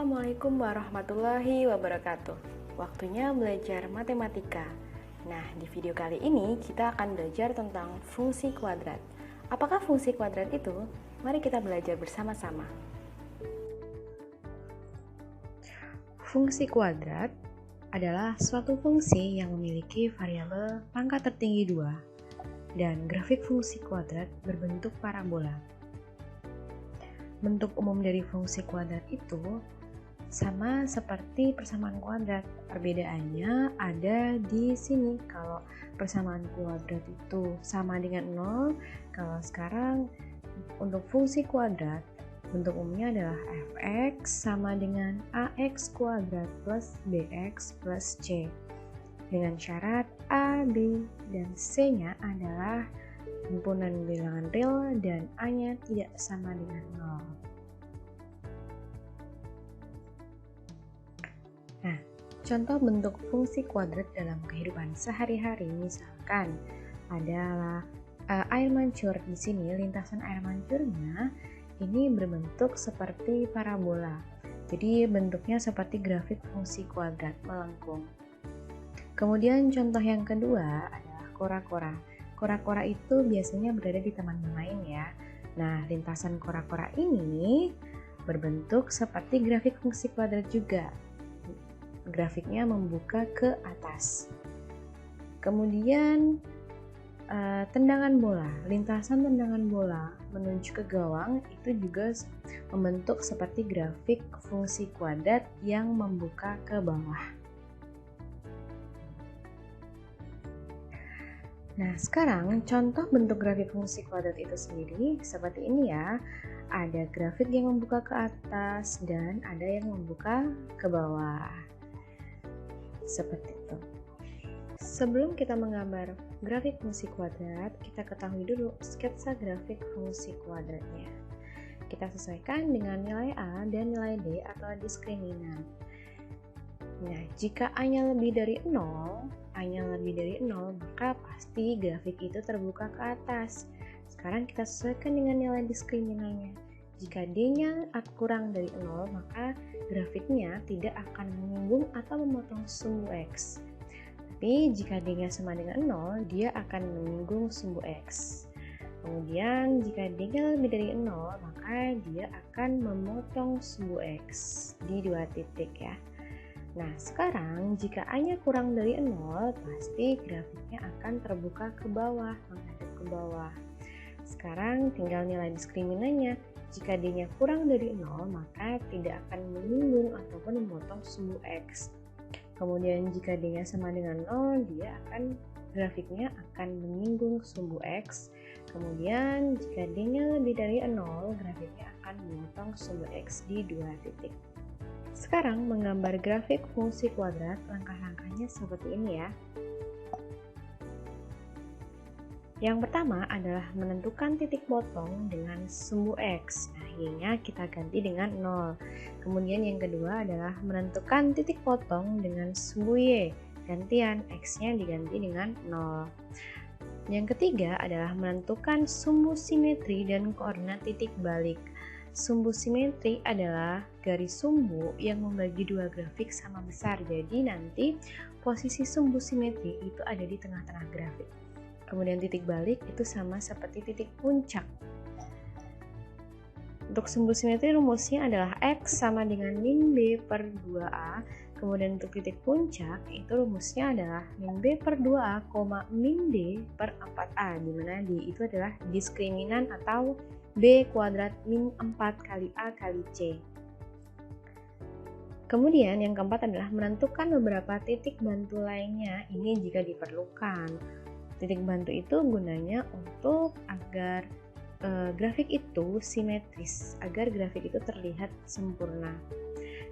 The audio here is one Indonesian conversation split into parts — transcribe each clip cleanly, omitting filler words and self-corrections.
Assalamualaikum warahmatullahi wabarakatuh. Waktunya belajar matematika. Nah, di video kali ini kita akan belajar tentang fungsi kuadrat. Apakah fungsi kuadrat itu? Mari kita belajar bersama-sama. Fungsi kuadrat adalah suatu fungsi yang memiliki variabel pangkat tertinggi 2 dan grafik fungsi kuadrat berbentuk parabola. Bentuk umum dari fungsi kuadrat itu sama seperti persamaan kuadrat. Perbedaannya ada di sini. Kalau persamaan kuadrat itu sama dengan 0, kalau sekarang untuk fungsi kuadrat bentuk umumnya adalah fx sama dengan ax kuadrat plus bx plus c dengan syarat a, b, dan c-nya adalah himpunan bilangan real dan a-nya tidak sama dengan 0. Nah, contoh bentuk fungsi kuadrat dalam kehidupan sehari-hari misalkan adalah air mancur. Di sini lintasan air mancurnya ini berbentuk seperti parabola. Jadi bentuknya seperti grafik fungsi kuadrat melengkung. Kemudian contoh yang kedua adalah kora-kora. Kora-kora itu biasanya berada di taman bermain ya. Nah, lintasan kora-kora ini berbentuk seperti grafik fungsi kuadrat juga. Grafiknya membuka ke atas. Kemudian tendangan bola, lintasan tendangan bola menuju ke gawang itu juga membentuk seperti grafik fungsi kuadrat yang membuka ke bawah. Nah, sekarang contoh bentuk grafik fungsi kuadrat itu sendiri seperti ini ya. Ada grafik yang membuka ke atas dan ada yang membuka ke bawah. Seperti itu. Sebelum kita menggambar grafik fungsi kuadrat, kita ketahui dulu sketsa grafik fungsi kuadratnya. Kita sesuaikan dengan nilai A dan nilai D atau diskriminan. Nah, jika A-nya lebih dari 0, maka pasti grafik itu terbuka ke atas. Sekarang kita sesuaikan dengan nilai diskriminannya. Jika D-nya kurang dari 0, maka grafiknya tidak akan menyinggung atau memotong sumbu X. Tapi jika D-nya sama dengan 0, dia akan menyinggung sumbu X. Kemudian jika D-nya lebih dari 0, maka dia akan memotong sumbu X di 2 titik ya. Nah, sekarang jika A-nya kurang dari 0, pasti grafiknya akan terbuka ke bawah, menghadap ke bawah. Sekarang tinggal nilai diskriminannya. Jika D-nya kurang dari 0, maka tidak akan menyinggung ataupun memotong sumbu X. Kemudian jika D-nya sama dengan 0, grafiknya akan menyinggung sumbu X. Kemudian jika D-nya lebih dari 0, grafiknya akan memotong sumbu X di 2 titik. Sekarang menggambar grafik fungsi kuadrat, langkah-langkahnya seperti ini ya. Yang pertama adalah menentukan titik potong dengan sumbu X. Nah, Y-nya kita ganti dengan 0. Kemudian yang kedua adalah menentukan titik potong dengan sumbu Y. Gantian, X-nya diganti dengan 0. Yang ketiga adalah menentukan sumbu simetri dan koordinat titik balik. Sumbu simetri adalah garis sumbu yang membagi dua grafik sama besar. Jadi nanti posisi sumbu simetri itu ada di tengah-tengah grafik. Kemudian titik balik itu sama seperti titik puncak. Untuk sumbu simetri rumusnya adalah X sama dengan min B per 2A. Kemudian untuk titik puncak itu rumusnya adalah min B per 2A, min D per 4A. Dimana D itu adalah diskriminan atau B kuadrat min 4 kali A kali C. Kemudian yang keempat adalah menentukan beberapa titik bantu lainnya. Ini jika diperlukan. Titik bantu itu gunanya untuk agar grafik itu simetris, agar grafik itu terlihat sempurna.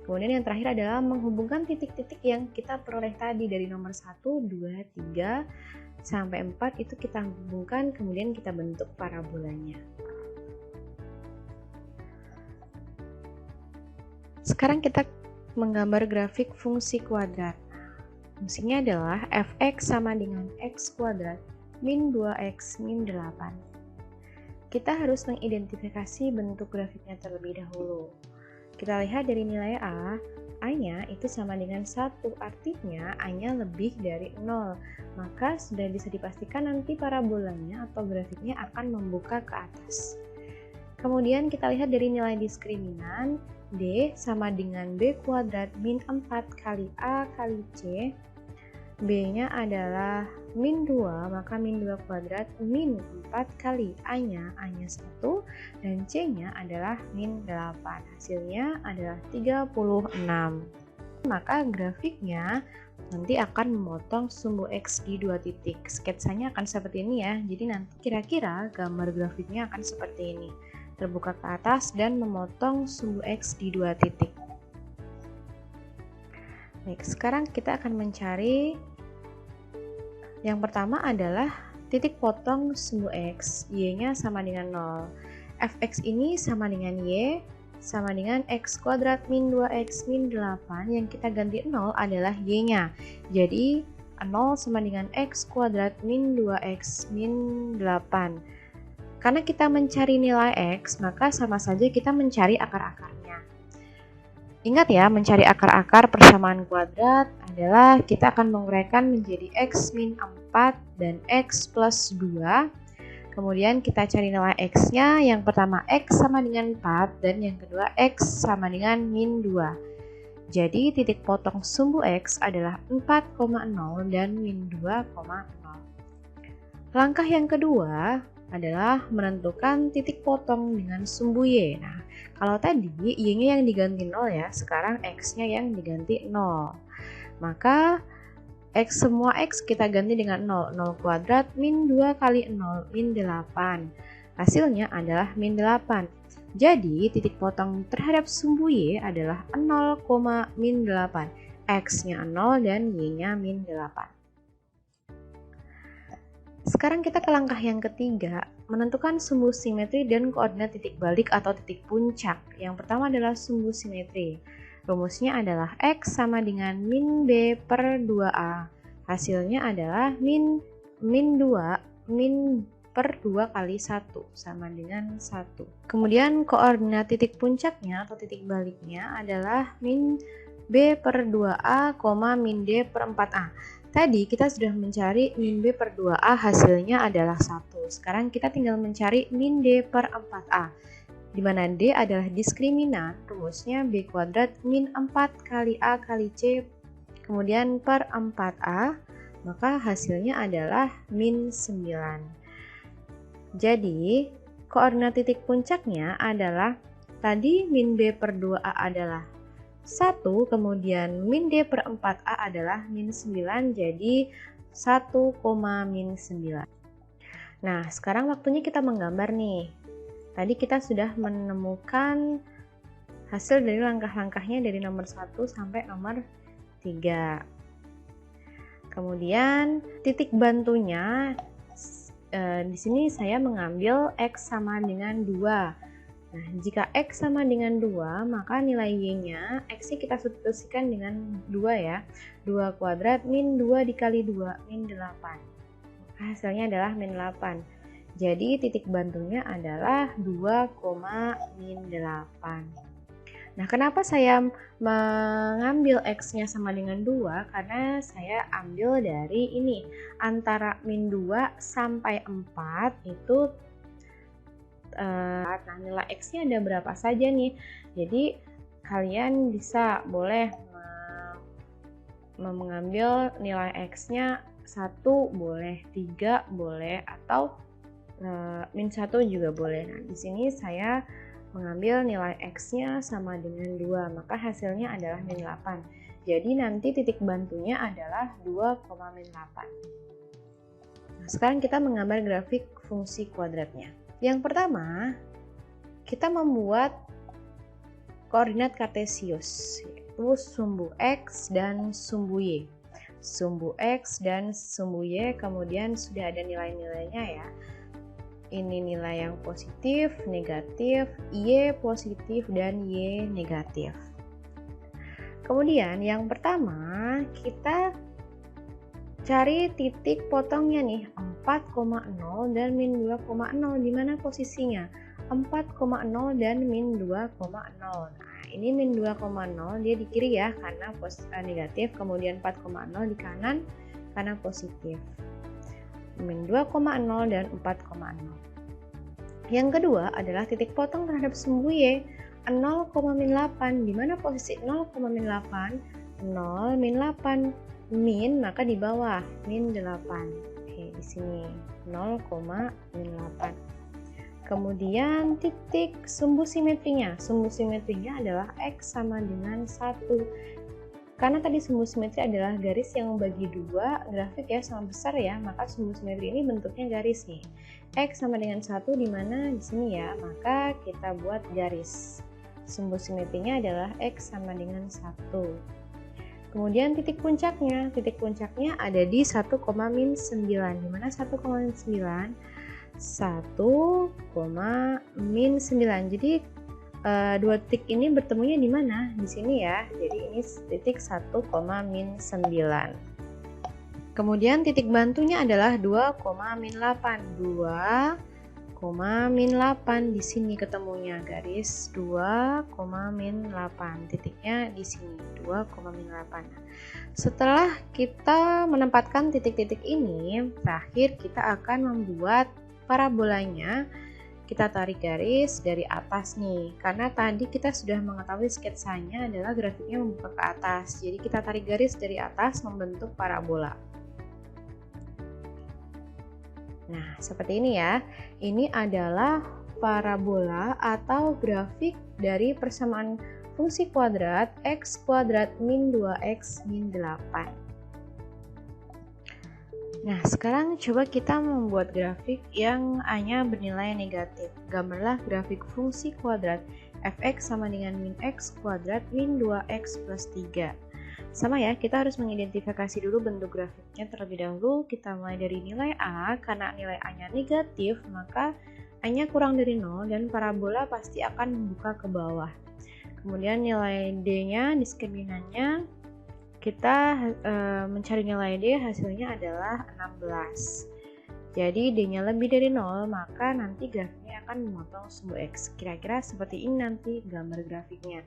Kemudian yang terakhir adalah menghubungkan titik-titik yang kita peroleh tadi dari nomor 1, 2, 3, sampai 4 itu kita hubungkan, kemudian kita bentuk parabolanya. Sekarang kita menggambar grafik fungsi kuadrat. Fungsinya adalah fx sama dengan x kuadrat min 2x min 8. Kita harus mengidentifikasi bentuk grafiknya terlebih dahulu. Kita lihat dari nilai A-nya itu sama dengan 1, artinya A-nya lebih dari 0. Maka sudah bisa dipastikan nanti parabolanya atau grafiknya akan membuka ke atas. Kemudian kita lihat dari nilai diskriminan, D sama dengan B kuadrat min 4 kali A kali C. B-nya adalah min 2, maka min 2 kuadrat min 4 kali A-nya 1, dan C-nya adalah min 8. Hasilnya adalah 36. Maka grafiknya nanti akan memotong sumbu X di 2 titik. Sketsanya akan seperti ini ya, jadi nanti kira-kira gambar grafiknya akan seperti ini. Terbuka ke atas dan memotong sumbu X di 2 titik. Baik, sekarang kita akan mencari yang pertama adalah titik potong sumbu X, Y-nya sama dengan 0. Fx ini sama dengan Y, sama dengan X kuadrat min 2X min 8, yang kita ganti 0 adalah Y-nya. Jadi 0 sama dengan X kuadrat min 2X min 8. Karena kita mencari nilai X, maka sama saja kita mencari akar-akarnya. Ingat ya, mencari akar-akar persamaan kuadrat adalah kita akan menguraikan menjadi X min 4 dan X plus 2. Kemudian kita cari nilai X-nya, yang pertama X sama dengan 4 dan yang kedua X sama dengan min 2. Jadi titik potong sumbu X adalah 4,0 dan min 2,0. Langkah yang kedua adalah menentukan titik potong dengan sumbu Y. Nah, kalau tadi Y-nya yang diganti 0 ya, sekarang X-nya yang diganti 0. Maka semua X kita ganti dengan 0. 0 kuadrat min 2 kali 0 min 8. Hasilnya adalah min 8. Jadi titik potong terhadap sumbu Y adalah 0, min 8. X-nya 0 dan Y-nya min 8. Sekarang kita ke langkah yang ketiga, menentukan sumbu simetri dan koordinat titik balik atau titik puncak. Yang pertama adalah sumbu simetri. Rumusnya adalah X sama dengan min B per 2A. Hasilnya adalah min 2 min per 2 kali 1 sama dengan 1. Kemudian koordinat titik puncaknya atau titik baliknya adalah min B per 2A, min D per 4A. Tadi kita sudah mencari min B per 2A, hasilnya adalah 1. Sekarang kita tinggal mencari min D per 4A. Di mana D adalah diskriminan, rumusnya B kuadrat min 4 kali A kali C, kemudian per 4A, maka hasilnya adalah min 9. Jadi, koordinat titik puncaknya adalah, tadi min B per 2A adalah 1, kemudian min D per 4A adalah min 9, jadi 1, min 9. Nah, sekarang waktunya kita menggambar nih. Tadi kita sudah menemukan hasil dari langkah-langkahnya dari nomor 1 sampai nomor 3. Kemudian titik bantunya, di sini saya mengambil X sama dengan 2. Nah, jika X sama dengan 2, maka nilai Y-nya, X-nya kita substitusikan dengan 2 ya. 2 kuadrat min 2 dikali 2, min 8. Hasilnya adalah min 8. Jadi titik bantunya adalah 2, min 8. Nah, kenapa saya mengambil X-nya sama dengan 2? Karena saya ambil dari ini, antara min 2 sampai 4 itu nah, nilai X-nya ada berapa saja nih. Jadi kalian boleh mengambil nilai X-nya 1 boleh, 3 boleh, atau min 1 juga boleh. Nah, di sini saya mengambil nilai X-nya sama dengan 2, maka hasilnya adalah min 8. Jadi nanti titik bantunya adalah 2, min 8. Nah, sekarang kita menggambar grafik fungsi kuadratnya. Yang pertama, kita membuat koordinat kartesius, yaitu sumbu X dan sumbu Y. Sumbu X dan sumbu Y, kemudian sudah ada nilai-nilainya ya. Ini nilai yang positif, negatif, Y positif, dan Y negatif. Kemudian yang pertama, kita cari titik potongnya nih, 4,0 dan min 2,0. Di mana posisinya? 4,0 dan min 2,0. Nah, ini min 2,0 dia di kiri ya karena negatif, kemudian 4,0 di kanan karena positif. Min 2,0 dan 4,0. Yang kedua adalah titik potong terhadap sumbu Y 0,8, di mana posisi 0,8 0 min 8 min maka di bawah min 8. Oke, di sini 0,8. Kemudian titik sumbu simetrinya. Sumbu simetrinya adalah X sama dengan 1. Karena tadi sumbu simetri adalah garis yang membagi dua grafik ya sama besar ya, maka sumbu simetri ini bentuknya garis nih. X sama dengan 1 di mana di sini ya, maka kita buat garis. Sumbu simetrinya adalah X sama dengan 1. Kemudian titik puncaknya ada di 1,-9, di mana 1,9 1,-9. Jadi dua titik ini bertemunya di mana? Di sini ya. Jadi ini titik 1,-9. Kemudian titik bantunya adalah 2,-8. 2,-8 di sini ketemunya garis 2,-8. Titiknya di sini 2,-8. Setelah kita menempatkan titik-titik ini, terakhir kita akan membuat parabolanya. Kita tarik garis dari atas nih, karena tadi kita sudah mengetahui sketsanya adalah grafiknya membuka ke atas. Jadi kita tarik garis dari atas membentuk parabola. Nah, seperti ini ya. Ini adalah parabola atau grafik dari persamaan fungsi kuadrat x kuadrat min 2x min 8. Nah, sekarang coba kita membuat grafik yang A-nya bernilai negatif. Gambarlah grafik fungsi kuadrat fx sama dengan min x kuadrat min 2x plus 3. Sama ya, kita harus mengidentifikasi dulu bentuk grafiknya terlebih dahulu. Kita mulai dari nilai A, karena nilai A-nya negatif, maka A-nya kurang dari 0 dan parabola pasti akan membuka ke bawah. Kemudian nilai D-nya, diskriminannya, kita mencari nilai D, hasilnya adalah 16. Jadi D-nya lebih dari 0, maka nanti grafiknya akan memotong sumbu X. Kira-kira seperti ini nanti gambar grafiknya.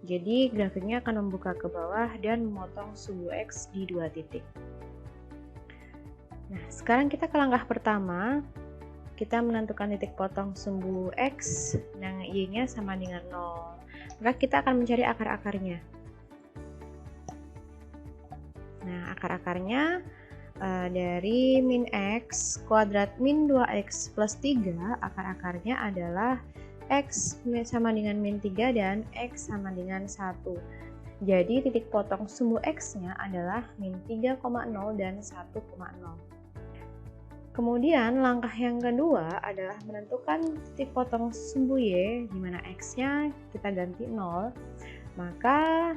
Jadi grafiknya akan membuka ke bawah dan memotong sumbu X di dua titik. Nah, sekarang kita ke langkah pertama. Kita menentukan titik potong sumbu X dan Y-nya sama dengan 0. Maka kita akan mencari akar-akarnya. Nah, akar-akarnya dari min x kuadrat min 2x plus 3, akar-akarnya adalah x sama dengan min 3 dan x sama dengan 1. Jadi titik potong sumbu x-nya adalah min 3,0 dan 1,0. Kemudian langkah yang kedua adalah menentukan titik potong sumbu y, di mana x-nya kita ganti 0. Maka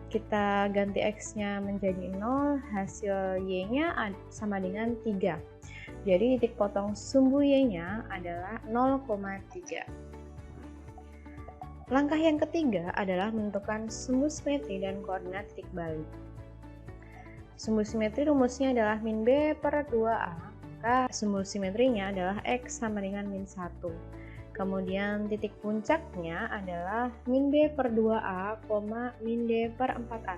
kita ganti X-nya menjadi 0, hasil Y-nya sama dengan 3. Jadi titik potong sumbu Y-nya adalah 0,3. Langkah yang ketiga adalah menentukan sumbu simetri dan koordinat titik balik. Sumbu simetri rumusnya adalah min B per 2A, maka sumbu simetrinya adalah X sama dengan min 1. Kemudian titik puncaknya adalah min B per 2A, min D per 4A.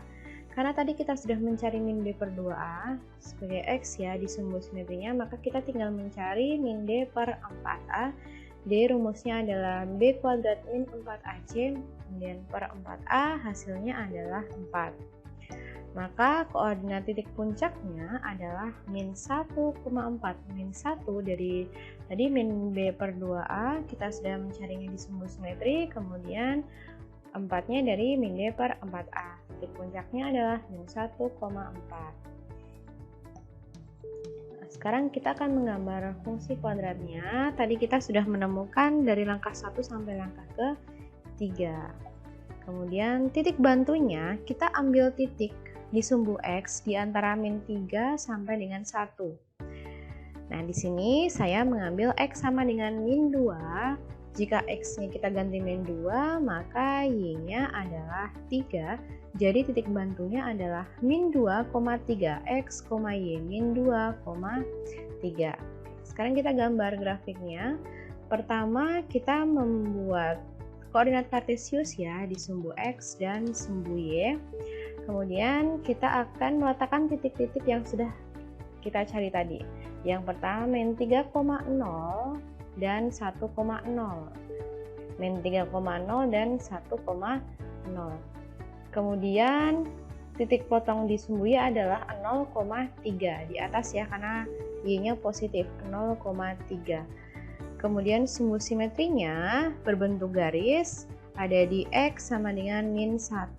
Karena tadi kita sudah mencari min B per 2A sebagai X ya di sumbu simetrinya, maka kita tinggal mencari min D per 4A. D rumusnya adalah B kuadrat min 4AC, kemudian per 4A hasilnya adalah 4. Maka koordinat titik puncaknya adalah min 1,4. Min 1 dari tadi min B per 2A, kita sudah mencarinya di sumbu simetri, kemudian 4-nya dari min D per 4A. Titik puncaknya adalah min 1,4. Nah, sekarang kita akan menggambar fungsi kuadratnya. Tadi kita sudah menemukan dari langkah 1 sampai langkah ke 3. Kemudian titik bantunya kita ambil titik di sumbu X di antara min 3 sampai dengan 1. Nah, di sini saya mengambil X sama dengan min 2. Jika X-nya kita ganti min 2, maka Y-nya adalah 3. Jadi titik bantunya adalah min 2,3 X, Y min 2,3. Sekarang kita gambar grafiknya. Pertama kita membuat koordinat kartesius ya di sumbu X dan sumbu Y. Kemudian kita akan meletakkan titik-titik yang sudah kita cari tadi. Yang pertama min 3,0 dan 1,0. Min 3,0 dan 1,0. Kemudian titik potong di sumbu Y adalah 0,3 di atas ya, karena Y-nya positif 0,3. Kemudian sumbu simetrinya berbentuk garis ada di X sama dengan min 1.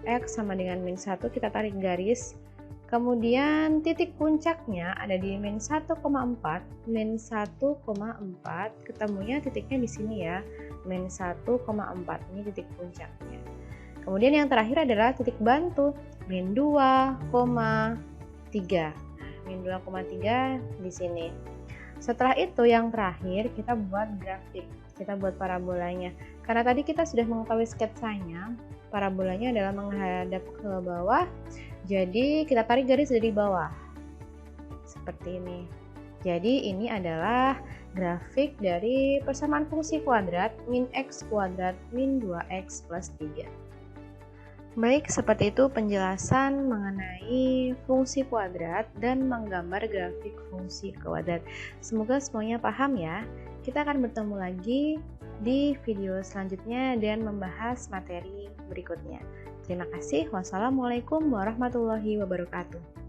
X sama dengan min 1, kita tarik garis. Kemudian titik puncaknya ada di min 1,4. Min 1,4 ketemunya titiknya di sini ya. Min 1,4 ini titik puncaknya. Kemudian yang terakhir adalah titik bantu min 2,3. Min 2,3 di sini. Setelah itu yang terakhir kita buat grafik. Kita buat parabolanya. Karena tadi kita sudah mengetahui sketsanya, parabolanya adalah menghadap ke bawah. Jadi kita tarik garis dari bawah. Seperti ini. Jadi ini adalah grafik dari persamaan fungsi kuadrat min x kuadrat min 2x plus 3. Baik, seperti itu penjelasan mengenai fungsi kuadrat dan menggambar grafik fungsi kuadrat. Semoga semuanya paham ya. Kita akan bertemu lagi di video selanjutnya dan membahas materi berikutnya. Terima kasih. Wassalamualaikum warahmatullahi wabarakatuh.